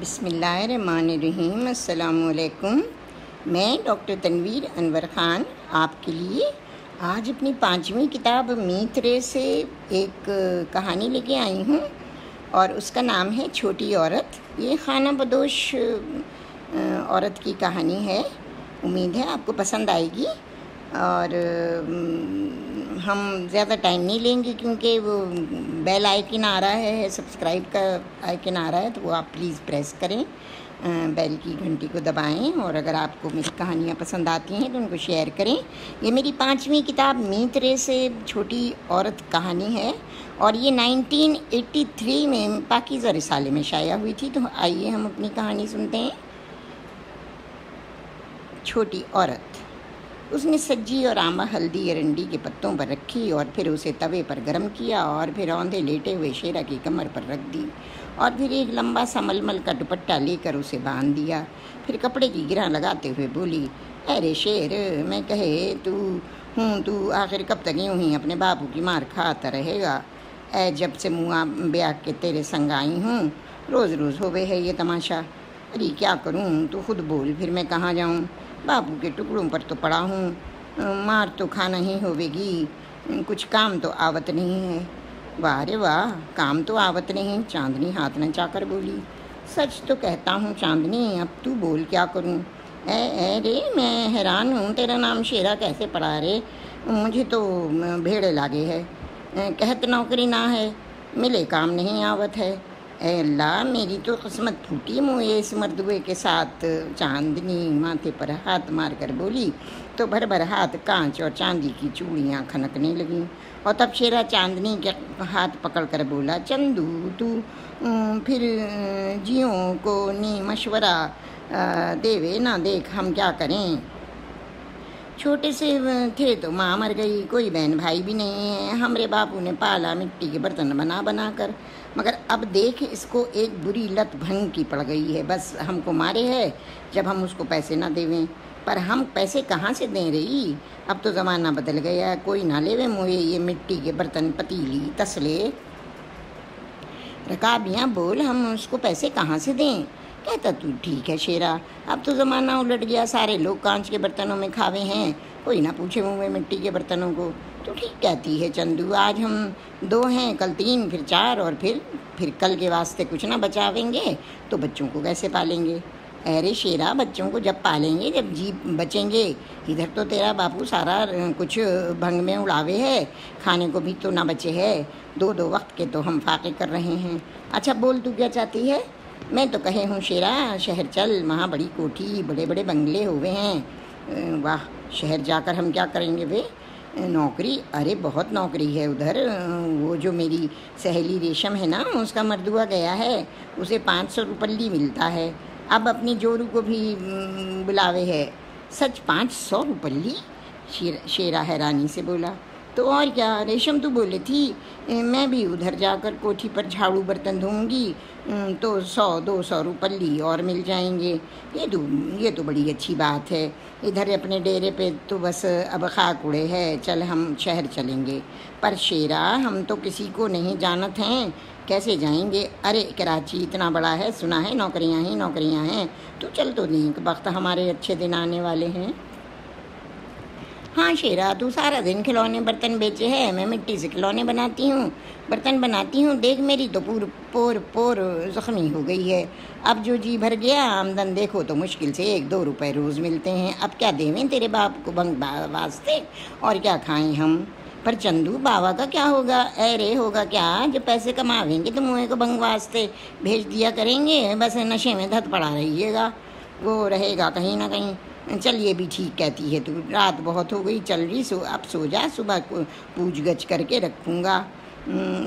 بسم اللہ الرحمن الرحیم۔ السلام علیکم۔ میں ڈاکٹر تنویر انور خان آپ کے لیے آج اپنی 5ویں کتاب میت رے سے ایک کہانی لے کے آئی ہوں، اور اس کا نام ہے چھوٹی عورت۔ یہ خانہ بدوش عورت کی کہانی ہے۔ امید ہے آپ کو پسند آئے گی، اور ہم زیادہ ٹائم نہیں لیں گے کیونکہ وہ بیل آئیکن آ رہا ہے، سبسکرائب کا آئیکن آ رہا ہے، تو وہ آپ پلیز پریس کریں، بیل کی گھنٹی کو دبائیں، اور اگر آپ کو میری کہانیاں پسند آتی ہیں تو ان کو شیئر کریں۔ یہ میری 5ویں کتاب میت رے سے چھوٹی عورت کہانی ہے، اور یہ 1983 میں پاکیزہ رسالے میں شائع ہوئی تھی۔ تو آئیے ہم اپنی کہانی سنتے ہیں۔ چھوٹی عورت۔ اس نے سجی اور آمہ ہلدی ارنڈی کے پتوں پر رکھی، اور پھر اسے توے پر گرم کیا، اور پھر اوندھے لیٹے ہوئے شیرا کی کمر پر رکھ دی، اور پھر ایک لمبا سا ململ کا دوپٹہ لے کر اسے باندھ دیا۔ پھر کپڑے کی گرہ لگاتے ہوئے بولی، ارے شیر، میں کہے تو آخر کب تک یوں ہی اپنے باپو کی مار کھاتا رہے گا؟ اے جب سے منہ بیاہ کے تیرے سنگ آئی ہوں، روز روز ہوئے ہے یہ تماشا۔ ارے کیا کروں، تو خود بول، پھر میں کہاں جاؤں؟ باپو کے ٹکڑوں پر تو پڑا ہوں، مار تو کھانا ہی ہوے گی، کچھ کام تو آوت نہیں ہے۔ واہ رے واہ، کام تو آوت نہیں، چاندنی ہاتھ نچا کر بولی۔ سچ تو کہتا ہوں چاندنی، اب تو بول کیا کروں؟ اے رے، میں حیران ہوں، تیرا نام شیرا کیسے پڑا رے؟ مجھے تو بھیڑے لاگے ہے، کہت نوکری نہ ہے، ملے کام نہیں آوت ہے۔ اے اللہ، میری تو قسمت پھوٹی موئے اس مردوے کے ساتھ۔ چاندنی ماتھے پر ہاتھ مار کر بولی تو بھر بھر ہاتھ کانچ اور چاندی کی چوڑیاں کھنکنے لگیں، اور تب شیرا چاندنی کے ہاتھ پکڑ کر بولا، چندو تو پھر جیوں کو نی مشورہ دیوے نہ دیکھ ہم کیا کریں؟ چھوٹے سے تھے تو ماں مر گئی، کوئی بہن بھائی بھی نہیں ہے، ہمارے باپو نے پالا مٹی کے برتن بنا بنا کر، مگر اب دیکھ اس کو ایک بری لت بھنگ کی پڑ گئی ہے، بس ہم کو مارے ہے جب ہم اس کو پیسے نہ دیویں۔ پر ہم پیسے کہاں سے دیں رہی؟ اب تو زمانہ بدل گیا، کوئی نہ لیوے موئے یہ مٹی کے برتن، پتیلی، تسلے، رکابیاں، بول ہم اس کو پیسے کہاں سے دیں؟ کہتا تو ٹھیک ہے شیرا، اب تو زمانہ الٹ گیا، سارے لوگ کانچ کے برتنوں میں کھاوے ہیں، کوئی نہ پوچھے منہ میں مٹی کے برتنوں کو۔ تو ٹھیک کہتی ہے چندو، آج ہم 2 ہیں، کل 3، پھر 4، اور پھر کل کے واسطے کچھ نہ بچاویں گے تو بچوں کو کیسے پالیں گے؟ ارے شیرا، بچوں کو جب پالیں گے، جب جی بچیں گے، ادھر تو تیرا باپو سارا کچھ بھنگ میں اڑاوے ہے، کھانے کو بھی تو نہ بچے ہے، 2 وقت کے تو ہم فاقے کر رہے ہیں۔ اچھا بول، تو کیا چاہتی ہے؟ میں تو کہے ہوں شیرا، شہر چل، وہاں بڑی کوٹھی، بڑے بڑے بنگلے ہوئے ہیں۔ واہ، شہر جا کر ہم کیا کریں گے بے؟ نوکری؟ ارے بہت نوکری ہے ادھر، وہ جو میری سہیلی ریشم ہے نا، اس کا مردوا گیا ہے، اسے 500 روپلی ملتا ہے، اب اپنی جورو کو بھی بلاوے ہے۔ سچ 500 روپلی؟ شیرا حیرانی سے بولا۔ تو اور کیا، ریشم تو بولے تھی میں بھی ادھر جا کر کوٹھی پر جھاڑو برتن دھوں گی تو 100-200 روپلی اور مل جائیں گے، یہ تو بڑی اچھی بات ہے، ادھر اپنے ڈیرے پہ تو بس اب خاک اڑے ہے، چل ہم شہر چلیں گے۔ پر شیرا، ہم تو کسی کو نہیں جانت ہیں، کیسے جائیں گے؟ ارے کراچی اتنا بڑا ہے، سنا ہے نوکریاں ہی نوکریاں ہیں، تو چل تو نیک وقت ہمارے اچھے دن آنے والے ہیں۔ ہاں شیرا، تو سارا دن کھلونے برتن بیچے ہے، میں مٹی سے کھلونے بناتی ہوں، برتن بناتی ہوں، دیکھ میری تو پور زخمی ہو گئی ہے، اب جو جی بھر گیا، آمدن دیکھو تو مشکل سے 1-2 روپے روز ملتے ہیں، اب کیا دیویں تیرے باپ کو بنگ واسطے، اور کیا کھائیں ہم؟ پر چندو، باوا کا کیا ہوگا؟ اے رے، ہوگا کیا، جب پیسے کماویں گے تو منہ کو بنگ واسطے بھیج دیا کریں گے، بس نشے میں دھت پڑا رہیے گا، وہ رہے گا کہیں نہ کہیں۔ چل، یہ بھی ٹھیک کہتی ہے تو، رات بہت ہو گئی، چل رہی، اب سو جا، صبح کو پوچھ گچھ کر کے رکھوں گا،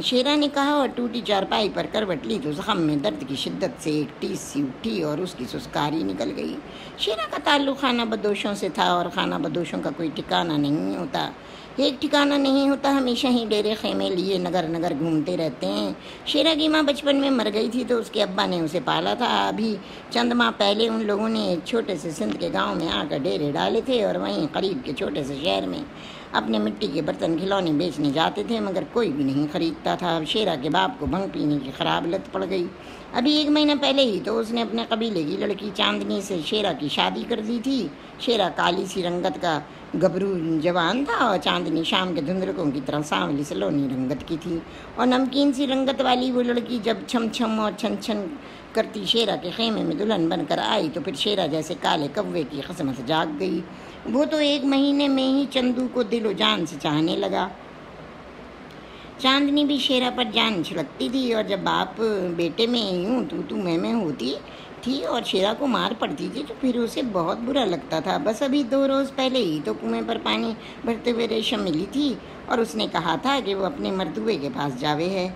شیرا نے کہا، اور ٹوٹی چارپائی پر کروٹ لی تو زخم میں درد کی شدت سے ایک ٹیس سی اٹھی اور اس کی سسکاری نکل گئی۔ شیرا کا تعلق خانہ بدوشوں سے تھا، اور خانہ بدوشوں کا کوئی ٹھکانہ نہیں ہوتا، ایک ٹھکانہ نہیں ہوتا، ہمیشہ ہی ڈیرے خیمے لیے نگر نگر گھومتے رہتے ہیں۔ شیرا کی ماں بچپن میں مر گئی تھی تو اس کے ابا نے اسے پالا تھا، ابھی چند ماہ پہلے ان لوگوں نے ایک چھوٹے سے سندھ کے گاؤں میں آ کر ڈیرے ڈالے تھے، اور وہیں قریب کے چھوٹے سے شہر میں اپنے مٹی کے برتن کھلونے بیچنے جاتے تھے، مگر کوئی بھی نہیں خریدتا تھا۔ اب شیرا کے باپ کو بھنگ پینے کی خراب لت پڑ گئی، ابھی 1 مہینہ پہلے ہی تو اس نے اپنے قبیلے کی لڑکی چاندنی سے شیرا کی شادی کر دی تھی۔ شیرا کالی سی رنگت کا گبرو جوان تھا اور چاندنی شام کے دھندلکوں کی طرح سانولی سلونی رنگت کی تھی، اور نمکین سی رنگت والی وہ لڑکی جب چھم چھم اور چھن چھن کرتی شیرا کے خیمے میں دلہن بن کر آئی تو پھر شیرا جیسے کالے کوے کی قسمت جاگ گئی۔ وہ تو 1 مہینے میں ہی چندو کو دل و جان سے چاہنے لگا۔ چاندنی بھی شیرا پر جان چھڑکتی تھی، اور جب باپ بیٹے میں یوں تو میں ہوتی تھی اور شیرا کو مار پڑتی تھی تو پھر اسے بہت برا لگتا تھا۔ بس ابھی 2 روز پہلے ہی تو کنویں پر پانی بھرتے ہوئے ریشم ملی تھی اور اس نے کہا تھا کہ وہ اپنے مردوے کے پاس جاوے ہے۔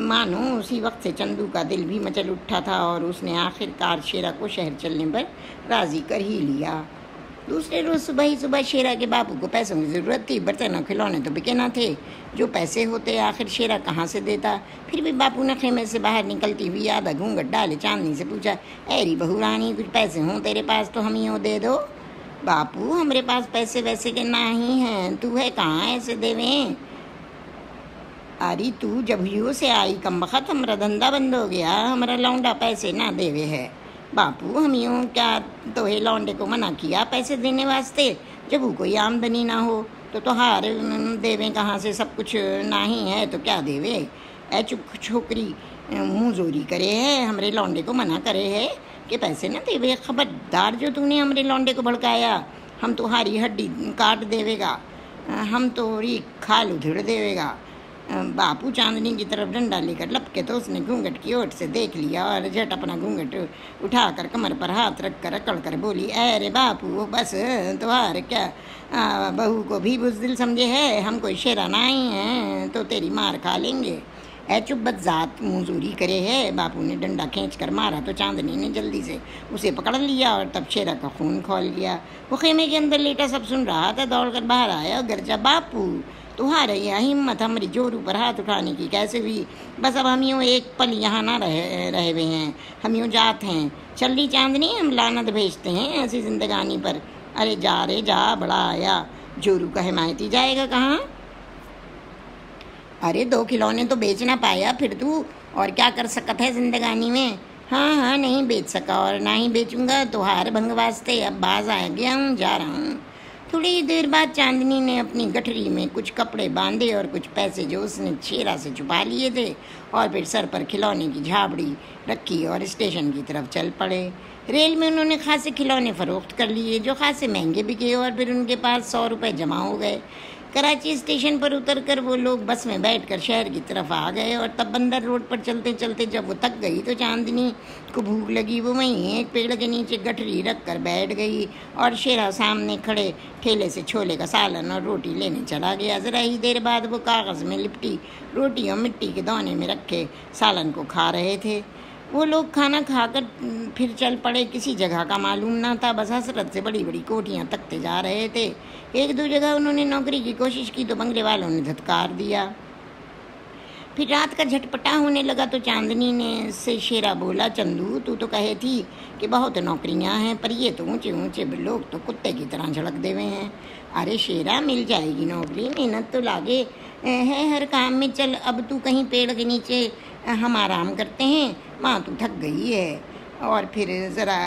مانو اسی وقت سے چندو کا دل بھی مچل اٹھا تھا اور اس نے آخر کار شیرا کو شہر چلنے پر راضی کر ہی لیا۔ دوسرے روز صبح شیرا کے باپو کو پیسوں کی ضرورت تھی۔ برتن اور کھلونے تو بکے نہ تھے، جو پیسے ہوتے آخر شیرا کہاں سے دیتا؟ پھر بھی باپو نے خیمے سے باہر نکلتی ہوئی آدھا گھونگھٹ ڈالے چاندنی سے پوچھا، ایری بہو رانی، کچھ پیسے ہوں تیرے پاس تو ہم یوں دے دو۔ باپو ہمارے پاس پیسے ویسے کے نہ ہی ہیں، تو ہے کہاں ایسے دیویں؟ اری تو جب ہیو سے آئی کم بخت ہمارا دھندا بند ہو گیا، ہمارا لونڈا پیسے نہ دیوے ہے۔ باپو ہم یوں کیا تو ہے لونڈے کو منع کیا پیسے دینے واسطے؟ جب وہ کوئی آمدنی نہ ہو تو ہار دیویں کہاں سے؟ سب کچھ نہ ہی ہے تو کیا دیوے؟ اے چپ چھوکری منہ زوری کرے ہے، ہمارے لونڈے کو منع کرے ہے کہ پیسے نہ دیوے؟ خبردار جو تو نے ہمارے لونڈے کو بھڑکایا، ہم تمہاری ہڈی کاٹ دیوے گا، ہم توری کھال ادھڑ دیوے گا۔ باپو چاندنی کی طرف ڈنڈا لے کر لپکے تو اس نے گھونگھٹ کی اوٹ سے دیکھ لیا اور جھٹ اپنا گھونگھٹ اٹھا کر کمر پر ہاتھ رکھ کر اکڑ کر بولی، اے رے باپو بس تمہارے کیا بہو کو بھی بزدل سمجھے ہے؟ ہم کوئی شیرا نہیں ہیں تو تیری مار کھا لیں گے۔ اے چپ بدذات منظوری کرے ہے۔ باپو نے ڈنڈا کھینچ کر مارا تو چاندنی نے جلدی سے اسے پکڑ لیا اور تب شیرا کا خون کھول گیا۔ وہ خیمے کے اندر لیٹا سب سن رہا تھا، دوڑ کر باہر آیا اور گرجا، باپو تمہارے یہاں ہمت ہماری جورو پر ہاتھ اٹھانے کی کیسے ہوئی؟ بس اب ہم یوں ایک پل یہاں نہ رہے ہوئے ہیں، ہم یوں جات ہیں۔ چل رہی چاندنی، ہم لعنت بھیجتے ہیں ایسی زندگانی پر۔ ارے جا رے جا، بڑا آیا، جورو کا حمایتی جائے گا کہاں؟ ارے 2 کھلونے تو بیچ نہ پایا پھر تو اور کیا کر سکت ہے زندگانی میں؟ ہاں نہیں بیچ سکا اور نہ ہی بیچوں گا، تو ہار بھنگ واسطے اب باز آ گیا ہوں، جا رہا ہوں۔ تھوڑی دیر بعد چاندنی نے اپنی گٹھری میں کچھ کپڑے باندھے اور کچھ پیسے جو اس نے شیرا سے چھپا لیے تھے، اور پھر سر پر کھلونے کی جھاپڑی رکھی اور اسٹیشن کی طرف چل پڑے۔ ریل میں انہوں نے خاصے کھلونے فروخت کر لیے جو خاصے مہنگے بکے، اور پھر ان کے پاس 100 روپے جمع ہو گئے۔ کراچی اسٹیشن پر اتر کر وہ لوگ بس میں بیٹھ کر شہر کی طرف آ گئے، اور تب بندر روڈ پر چلتے چلتے جب وہ تک گئی تو چاندنی کو بھوک لگی۔ وہ وہیں ایک پیڑ کے نیچے گٹھری رکھ کر بیٹھ گئی اور شیرا سامنے کھڑے ٹھیلے سے چھولے کا سالن اور روٹی لینے چلا گیا۔ ذرا ہی دیر بعد وہ کاغذ میں لپٹی روٹی اور مٹی کے دونے میں رکھے سالن کو کھا رہے تھے۔ وہ لوگ کھانا کھا کر پھر چل پڑے، کسی جگہ کا معلوم نہ تھا، بس حسرت سے بڑی بڑی کوٹھیاں تکتے جا رہے تھے۔ 1-2 جگہ انہوں نے نوکری کی کوشش کی تو بنگلے والوں نے دھتکار دیا۔ پھر رات کا جھٹپٹا ہونے لگا تو چاندنی نے سے شیرا بولا، چندو تو کہے تھی کہ بہت نوکریاں ہیں، پر یہ تو اونچے اونچے لوگ تو کتے کی طرح جھڑک دے ہوئے ہیں۔ ارے شیرا مل جائے گی نوکری، محنت تو لاگے ہے ہر کام میں، چل اب تو کہیں پیڑ کے نیچے ہم آرام کرتے ہیں، ماں تو تھک گئی ہے۔ اور پھر ذرا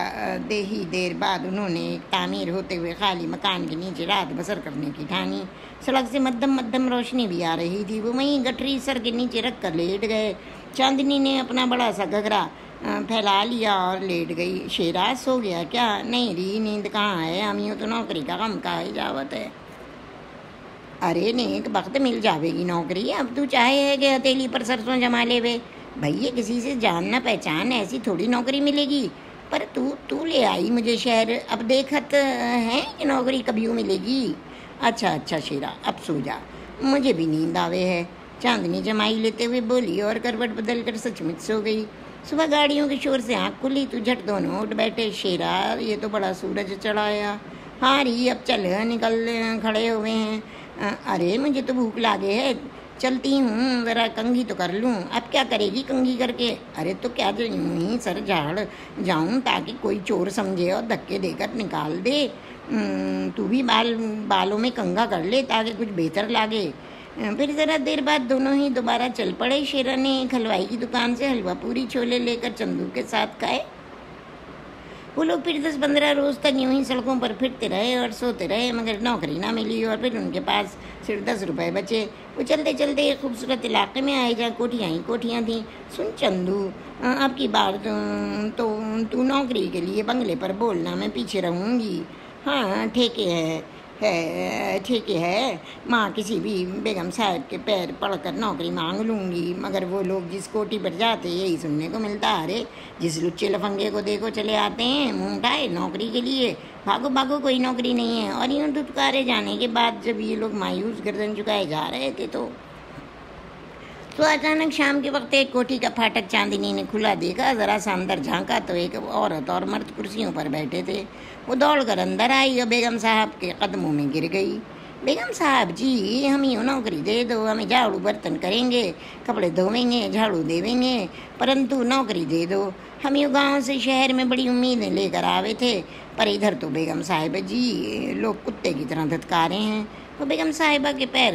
دیر بعد انہوں نے ایک تعمیر ہوتے ہوئے خالی مکان کے نیچے رات بسر کرنے کی ٹھانی۔ سڑک سے مدھم روشنی بھی آ رہی تھی، وہ وہیں گٹھری سر کے نیچے رکھ کر لیٹ گئے۔ چاندنی نے اپنا بڑا سا گھگھرا پھیلا لیا اور لیٹ گئی۔ شیرا سو گیا کیا؟ نہیں ری، نیند کہاں ہے، ہم یوں تو نوکری کا غم کا اجاوت ہے۔ ارے نیک بخت مل جاوے گی نوکری، اب تو چاہے ہے کہ ہتھیلی پر سرسوں جما لے وے بھئی، کسی سے جان نہ پہچان ایسی تھوڑی نوکری ملے گی۔ پر تو لے آئی مجھے شہر، اب دیکھت ہے کہ نوکری کبھیوں ملے گی۔ اچھا شیرا اب سو جا، مجھے بھی نیند آوے ہے، چاندنی جمائی لیتے ہوئے بولی اور کروٹ بدل کر سچ مچ سو گئی۔ صبح گاڑیوں کے شور سے آنکھ کھلی تو جھٹ دونوں اٹھ بیٹھے۔ شیرا یہ تو بڑا سورج چڑھایا، ہاں ری اب چل نکل کھڑے ہوئے ہیں۔ ارے مجھے تو بھوک لاگے ہے، چلتی ہوں، ذرا کنگھی تو کر لوں۔ اب کیا کرے گی کنگھی کر کے؟ ارے تو کیا جو یوں ہی سر جھاڑ جاؤں تاکہ کوئی چور سمجھے اور دھکے دے کر نکال دے؟ تو بھی بالوں میں کنگھا کر لے تاکہ کچھ بہتر لاگے۔ پھر ذرا دیر بعد دونوں ہی دوبارہ چل پڑے۔ شیرا نے ایک حلوائی کی دکان سے حلوہ پوری چھولے لے کر چندو کے ساتھ کھائے۔ وہ لوگ پھر 10-15 روز تک یوں ہی سڑکوں پر پھرتے رہے اور سوتے رہے، مگر نوکری نہ ملی اور پھر ان کے پاس صرف 10 روپے بچے۔ وہ چلتے چلتے ایک خوبصورت علاقے میں آئے جہاں کوٹھیاں ہی کوٹھیاں تھیں۔ سن چندو، اب کی بار تو نوکری کے لیے بنگلے پر بولنا، میں پیچھے رہوں گی۔ ہاں ٹھیکے ہے، ماں کسی بھی بیگم صاحب کے پیر پڑھ کر نوکری مانگ لوں گی، مگر وہ لوگ جس کوٹھی پر جاتے یہی سننے کو ملتا، ارے جس لچے لفنگے کو دیکھو چلے آتے ہیں منہ اٹھائے نوکری کے لیے، بھاگو بھاگو کوئی نوکری نہیں ہے۔ اور یوں دھتکارے جانے کے بعد جب یہ لوگ مایوس گردن جھکائے جا رہے تھے تو اچانک شام کے وقت ایک کوٹھی کا پھاٹک چاندنی نے کھلا دیکھا۔ ذرا سا اندر جھانکا تو ایک عورت اور مرد کرسیوں پر بیٹھے تھے۔ وہ دوڑ کر اندر آئی اور بیگم صاحب کے قدموں میں گر گئی۔ بیگم صاحب جی، ہمیں یوں نوکری دے دو، ہمیں جھاڑو برتن کریں گے، کپڑے دھویں گے، جھاڑو دیویں گے، پرنتو نوکری دے دو۔ ہم یوں گاؤں سے شہر میں بڑی امیدیں لے کر آوے تھے، پر ادھر تو بیگم صاحب جی لوگ کتے کی طرح دھتکارے ہیں۔ وہ بیگم صاحبہ کے پیر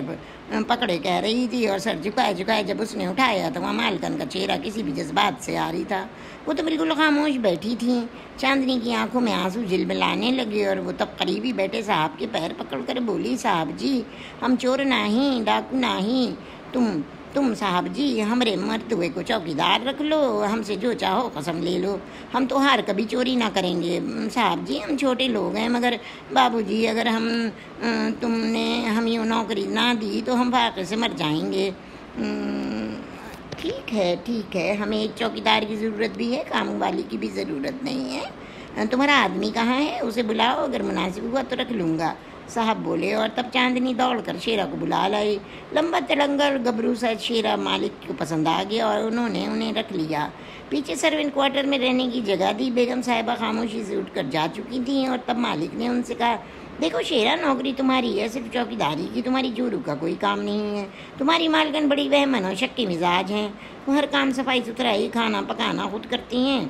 پکڑے کہہ رہی تھی اور سر جھکائے جب اس نے اٹھایا تو وہاں مالکن کا چہرہ کسی بھی جذبات سے آری تھا۔ وہ تو بالکل خاموش بیٹھی تھیں۔ چاندنی کی آنکھوں میں آنسو جھلملانے لگے اور وہ تب قریبی بیٹھے صاحب کے پیر پکڑ کر بولی، صاحب جی ہم چور نہیں، ڈاکو نہیں، تم صاحب جی ہمارے مرد ہوئے کو چوکیدار رکھ لو، ہم سے جو چاہو قسم لے لو، ہم تو ہار کبھی چوری نہ کریں گے۔ صاحب جی ہم چھوٹے لوگ ہیں، مگر بابو جی اگر تم نے ہم یوں نوکری نہ دی تو ہم فاقے سے مر جائیں گے۔ ٹھیک ہے، ہمیں ایک چوکیدار کی ضرورت بھی ہے، کام والی کی بھی ضرورت نہیں ہے۔ تمہارا آدمی کہاں ہے؟ اسے بلاؤ، اگر مناسب ہوا تو رکھ لوں گا، صاحب بولے۔ اور تب چاندنی دوڑ کر شیرا کو بلا لائی۔ لمبا تڑنگر گبرو سا شیرا مالک کو پسند آ گیا اور انہوں نے انہیں رکھ لیا۔ پیچھے سرونٹ کوارٹر میں رہنے کی جگہ دی۔ بیگم صاحبہ خاموشی سے اٹھ کر جا چکی تھیں اور تب مالک نے ان سے کہا، دیکھو شیرا، نوکری تمہاری ہے صرف چوکیداری کی، تمہاری جورو کا کوئی کام نہیں ہے۔ تمہاری مالکن بڑی وہمن اور شکی مزاج ہیں، وہ ہر کام صفائی ستھرائی کھانا پکانا خود کرتی ہیں۔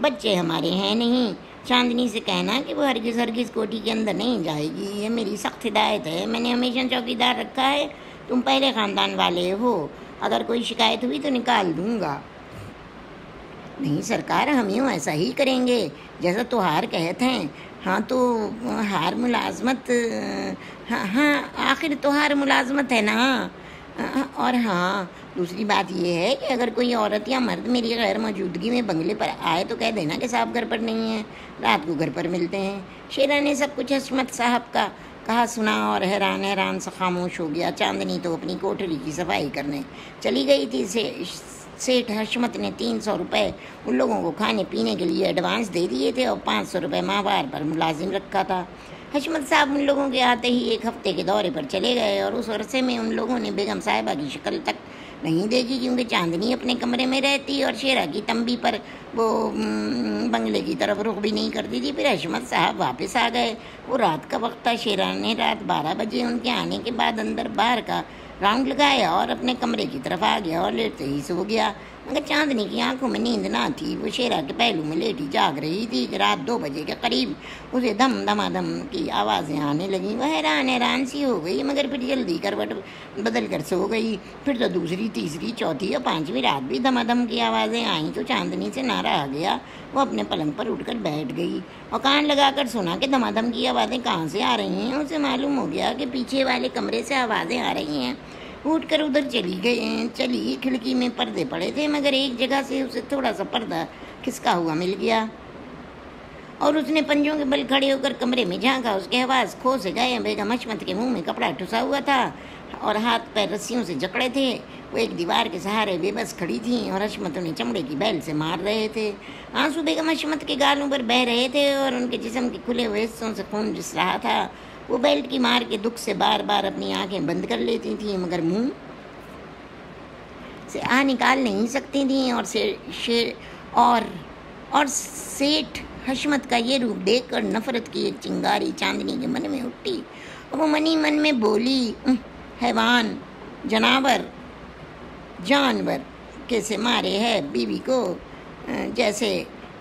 بچے ہمارے ہیں نہیں، چاندنی سے کہنا کہ وہ ہرگز کوٹھی کے اندر نہیں جائے گی، یہ میری سخت ہدایت ہے۔ میں نے ہمیشہ چوکیدار رکھا ہے، تم پہلے خاندان والے ہو، اگر کوئی شکایت ہوئی تو نکال دوں گا۔ نہیں سرکار، ہم یوں ایسا ہی کریں گے جیسا توہار کہتے ہیں۔ ہاں تو ہار ملازمت، ہاں آخر توہار ملازمت ہے نا۔ اور ہاں دوسری بات یہ ہے کہ اگر کوئی عورت یا مرد میری غیر موجودگی میں بنگلے پر آئے تو کہہ دینا کہ صاحب گھر پر نہیں ہیں، رات کو گھر پر ملتے ہیں۔ شیرا نے سب کچھ حشمت صاحب کا کہا سنا اور حیران سے خاموش ہو گیا۔ چاندنی تو اپنی کوٹھری کی صفائی کرنے چلی گئی تھی۔ سیٹھ حشمت نے 300 روپے ان لوگوں کو کھانے پینے کے لیے ایڈوانس دے دیے تھے اور 500 روپے ماہوار پر ملازم رکھا تھا۔ حشمت صاحب ان لوگوں کے آتے ہی ایک ہفتے کے دورے پر چلے گئے اور اس عرصے میں ان لوگوں نے بیگم صاحبہ کی شکل تک نہیں دیکھی، کیونکہ چاندنی اپنے کمرے میں رہتی اور شیرا کی تنبیہ پر وہ بنگلے کی طرف رخ بھی نہیں کرتی تھی۔ پھر حشمت صاحب واپس آ گئے۔ وہ رات کا وقت تھا۔ شیرا نے رات 12 بجے ان کے آنے کے بعد اندر باہر کا راؤنڈ لگایا اور اپنے کمرے کی طرف آ گیا اور لیٹتے ہی سو گیا، مگر چاندنی کی آنکھوں میں نیند نہ تھی۔ وہ شیرا کے پہلو میں لیٹی جاگ رہی تھی کہ رات 2 بجے کے قریب اسے دم کی آوازیں آنے لگیں۔ وہ حیران سی ہو گئی، مگر پھر جلدی کروٹ بدل کر سو گئی۔ پھر تو دوسری تیسری چوتھی اور 5ویں رات بھی دم کی آوازیں آئیں تو چاندنی سے نہ رہا گیا۔ وہ اپنے پلنگ پر اٹھ کر بیٹھ گئی اور کان لگا کر سنا کہ دم کی آوازیں کہاں سے آ رہی ہیں۔ اسے معلوم ہو گیا کہ پیچھے والے کمرے سے آوازیں آ رہی ہیں۔ اٹھ کر ادھر چلی۔ کھڑکی میں پردے پڑے تھے، مگر ایک جگہ سے اسے تھوڑا سا پردہ کھسکا ہوا مل گیا اور اس نے پنجوں کے بل کھڑے ہو کر کمرے میں جھانکا۔ اس کے حواس کھو سے گئے۔ بیگم حشمت کے منہ میں کپڑا ٹھسا ہوا تھا اور ہاتھ پیر رسیوں سے جکڑے تھے۔ وہ ایک دیوار کے سہارے بے بس کھڑی تھیں اور حشمت انہیں چمڑے کی بیل سے مار رہے تھے۔ آنسو بیگم حشمت کے گالوں پر بہہ رہے تھے اور ان کے جسم کے کھلے ہوئے حصوں سے خون رس رہا تھا۔ وہ بیلٹ کی مار کے دکھ سے بار بار اپنی آنکھیں بند کر لیتی تھیں، مگر منہ سے نکال نہیں سکتی تھیں۔ اور سیٹھ حشمت کا یہ روپ دیکھ کر نفرت کی ایک چنگاری چاندنی کے من میں اٹھی اور وہ من میں بولی، حیوان، جانور کیسے مارے ہے بیوی کو، جیسے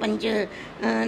5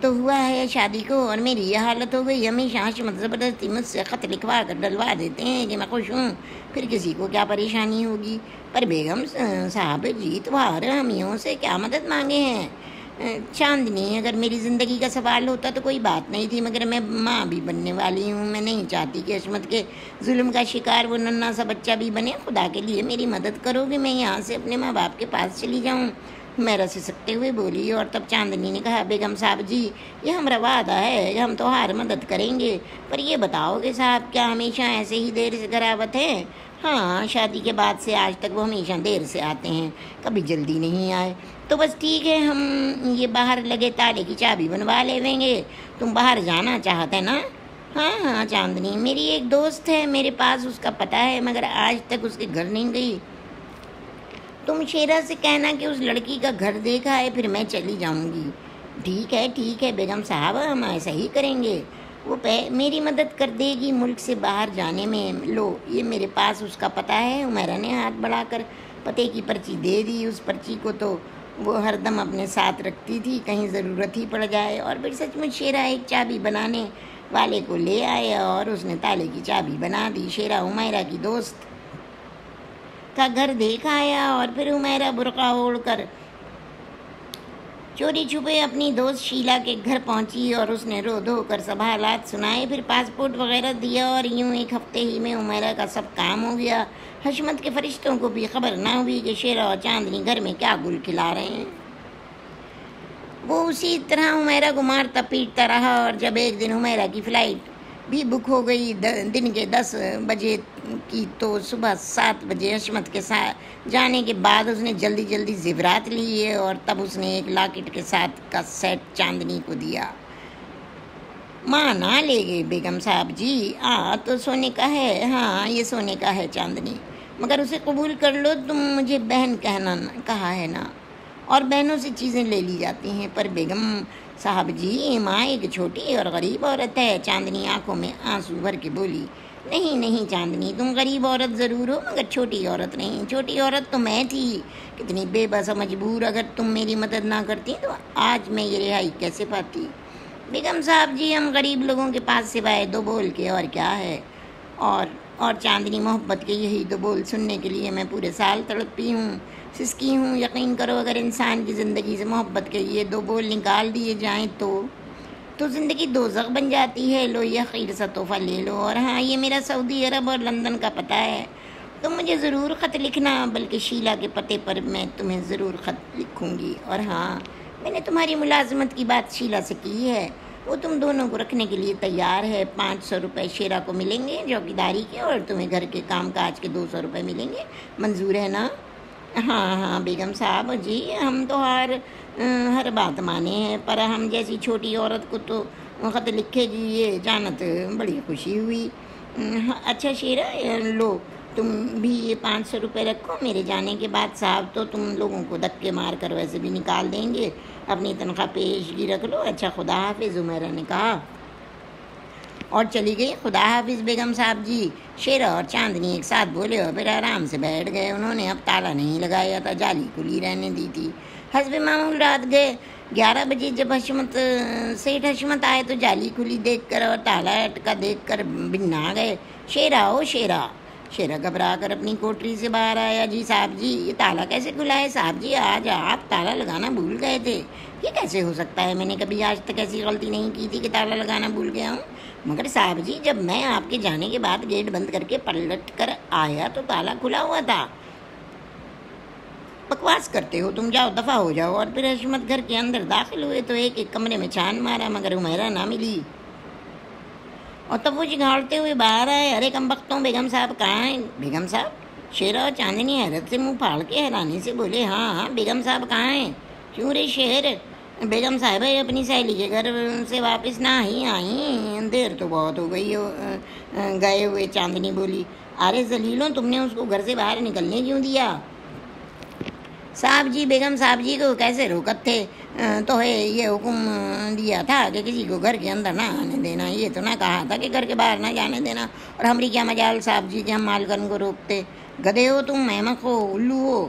تو ہوا ہے شادی کو اور میری یہ حالت ہو گئی. ہمیشہ حشمت زبردستی مجھ سے خط لکھوا کر ڈلوا دیتے ہیں کہ میں خوش ہوں, پھر کسی کو کیا پریشانی ہوگی. پر بیگم صاحب جی تمہارے ہمیوں سے کیا مدد مانگے ہیں؟ چاندنی, اگر میری زندگی کا سوال ہوتا تو کوئی بات نہیں تھی, مگر میں ماں بھی بننے والی ہوں. میں نہیں چاہتی کہ حشمت کے ظلم کا شکار وہ ننھا سا بچہ بھی بنے. خدا کے لیے میری مدد کرو کہ میں یہاں سے اپنے ماں باپ کے پاس چلی جاؤں. میرا سسکتے ہوئے بولی. اور تب چاندنی نے کہا, بیگم صاحب جی یہ ہمارا وعدہ ہے کہ ہم تمہار مدد کریں گے, پر یہ بتاؤ کہ صاحب کیا ہمیشہ ایسے ہی دیر سے گھر آوت ہے؟ ہاں, شادی کے بعد سے آج تک وہ ہمیشہ دیر سے آتے ہیں, کبھی جلدی نہیں آئے. تو بس ٹھیک ہے, ہم یہ باہر لگے تالے کی چابی بنوا لیں گے. تم باہر جانا چاہتے نا؟ ہاں چاندنی, میری ایک دوست ہے, میرے پاس اس کا پتہ ہے, مگر آج تک اس کے گھر نہیں گئی. تم شیرا سے کہنا کہ اس لڑکی کا گھر دیکھا ہے, پھر میں چلی جاؤں گی. ٹھیک ہے بیگم صاحب, ہم ایسا ہی کریں گے. وہ میری مدد کر دے گی ملک سے باہر جانے میں. لو, یہ میرے پاس اس کا پتہ ہے. عمیرہ نے ہاتھ بڑھا کر پتے کی پرچی دے دی. اس پرچی کو تو وہ ہر دم اپنے ساتھ رکھتی تھی, کہیں ضرورت ہی پڑ جائے. اور پھر سچ مچ شیرا ایک چابی بنانے والے کو لے آیا اور اس نے تالے کی چابی بنا دی. شیرا عمیرہ کی دوست کا گھر دیکھ آیا اور پھر عمیرہ برقع اوڑھ کر چوری چھپے اپنی دوست شیلا کے گھر پہنچی اور اس نے رو دھو کر سب حالات سنائے. پھر پاسپورٹ وغیرہ دیا اور یوں ایک ہفتے ہی میں عمیرہ کا سب کام ہو گیا. حشمت کے فرشتوں کو بھی خبر نہ ہوئی کہ شیرا اور چاندنی گھر میں کیا گل کھلا رہے ہیں. وہ اسی طرح عمیرہ کو مارتا پیٹتا رہا, اور جب ایک دن عمیرہ کی فلائٹ بھی بک ہو گئی دن کے 10 بجے کی, تو صبح 7 بجے حشمت کے ساتھ جانے کے بعد اس نے جلدی زیورات لیے اور تب اس نے ایک لاکٹ کے ساتھ کا سیٹ چاندنی کو دیا. ماں نہ لے گئے بیگم صاحب جی, تو سونے کا ہے. ہاں یہ سونے کا ہے چاندنی, مگر اسے قبول کر لو. تم مجھے بہن کہا ہے نا, اور بہنوں سے چیزیں لے لی جاتی ہیں. پر بیگم صاحب جی ماں ایک چھوٹی اور غریب عورت ہے. چاندنی آنکھوں میں آنسو بھر کے بولی. نہیں چاندنی, تم غریب عورت ضرور ہو مگر چھوٹی عورت نہیں. چھوٹی عورت تو میں تھی, کتنی بے بس مجبور. اگر تم میری مدد نہ کرتی تو آج میں یہ رہائی کیسے پاتی؟ بیگم صاحب جی ہم غریب لوگوں کے پاس سوائے 2 بول کے اور کیا ہے؟ اور چاندنی محبت کے یہی 2 بول سننے کے لیے میں پورے سال تڑپتی ہوں, سسکی ہوں. یقین کرو اگر انسان کی زندگی سے محبت کے یہ 2 بول نکال دیے جائیں تو زندگی دوزخ بن جاتی ہے. لو یہ خیر سا تحفہ لے لو. اور ہاں, یہ میرا سعودی عرب اور لندن کا پتہ ہے. تم مجھے ضرور خط لکھنا, بلکہ شیلا کے پتے پر میں تمہیں ضرور خط لکھوں گی. اور ہاں, میں نے تمہاری ملازمت کی بات شیلا سے کی ہے, وہ تم دونوں کو رکھنے کے لیے تیار ہے. 500 روپے شیرا کو ملیں گے چوکیداری کے, اور تمہیں گھر کے کام کاج کے 200 روپے ملیں گے. منظور ہے نا؟ ہاں بیگم صاحب جی, ہم تو ہر بات مانے ہیں, پر ہم جیسی چھوٹی عورت کو تو خط لکھے گی یہ جانت بڑی خوشی ہوئی. اچھا شیرا, لو تم بھی یہ 500 روپے رکھو. میرے جانے کے بعد صاحب تو تم لوگوں کو دھکے مار کر ویسے بھی نکال دیں گے. اپنی تنخواہ پیشگی رکھ لو. اچھا خدا حافظ, عمیرہ نے کہا اور چلی گئی. خدا حافظ بیگم صاحب جی, شیرا اور چاندنی ایک ساتھ بولے اور پھر آرام سے بیٹھ گئے. انہوں نے اب تالا نہیں لگایا تھا, جالی کھلی رہنے دی تھی. حسب معمول رات گئے. 11 بجے جب سیٹھ حشمت آئے تو جالی کھلی دیکھ کر اور تالا اٹکا دیکھ کر بنا گئے. شیرا گھبرا کر اپنی کوٹری سے باہر آیا. جی صاحب جی, یہ تالا کیسے کھلا ہے؟ صاحب جی آج آپ تالا لگانا بھول گئے تھے. یہ کیسے ہو سکتا ہے؟ میں نے کبھی آج تک ایسی غلطی نہیں کی تھی کہ تالا لگانا بھول گیا ہوں. مگر صاحب جی جب میں آپ کے جانے کے بعد گیٹ بند کر کے پلٹ کر آیا تو تالا کھلا ہوا تھا. بکواس کرتے ہو تم, جاؤ دفع ہو جاؤ. اور پھر حشمت گھر کے اندر داخل ہوئے تو ایک کمرے میں چھان مارا, مگر عمیرہ نہ ملی. اور تب وہ جھگاڑتے ہوئے باہر آئے. ارے کم بختوں, بیگم صاحب کہاں ہیں؟ بیگم صاحب, شیرا اور چاندنی حیرت سے منہ پھاڑ کے حیرانی سے بولے. ہاں بیگم صاحب کہاں ہیں؟ کیوں رے شہر؟ بیگم صاحبہ اپنی سہیلی کے گھر سے واپس نہ ہی آئیں, دیر تو بہت ہو گئی گئے ہوئے. چاندنی بولی. ارے ذلیلوں, تم نے اس کو گھر سے باہر نکلنے کیوں دیا؟ صاحب جی بیگم صاحب جی کو کیسے روکت تھے, تو یہ حکم دیا تھا کہ کسی کو گھر کے اندر نہ آنے دینا. یہ تو نہ کہا تھا کہ گھر کے باہر نہ جانے دینا. اور ہماری کیا مجال صاحب جی کہ ہم مالکن کو روکتے. گدھے ہو تم, احمق ہو, الو ہو.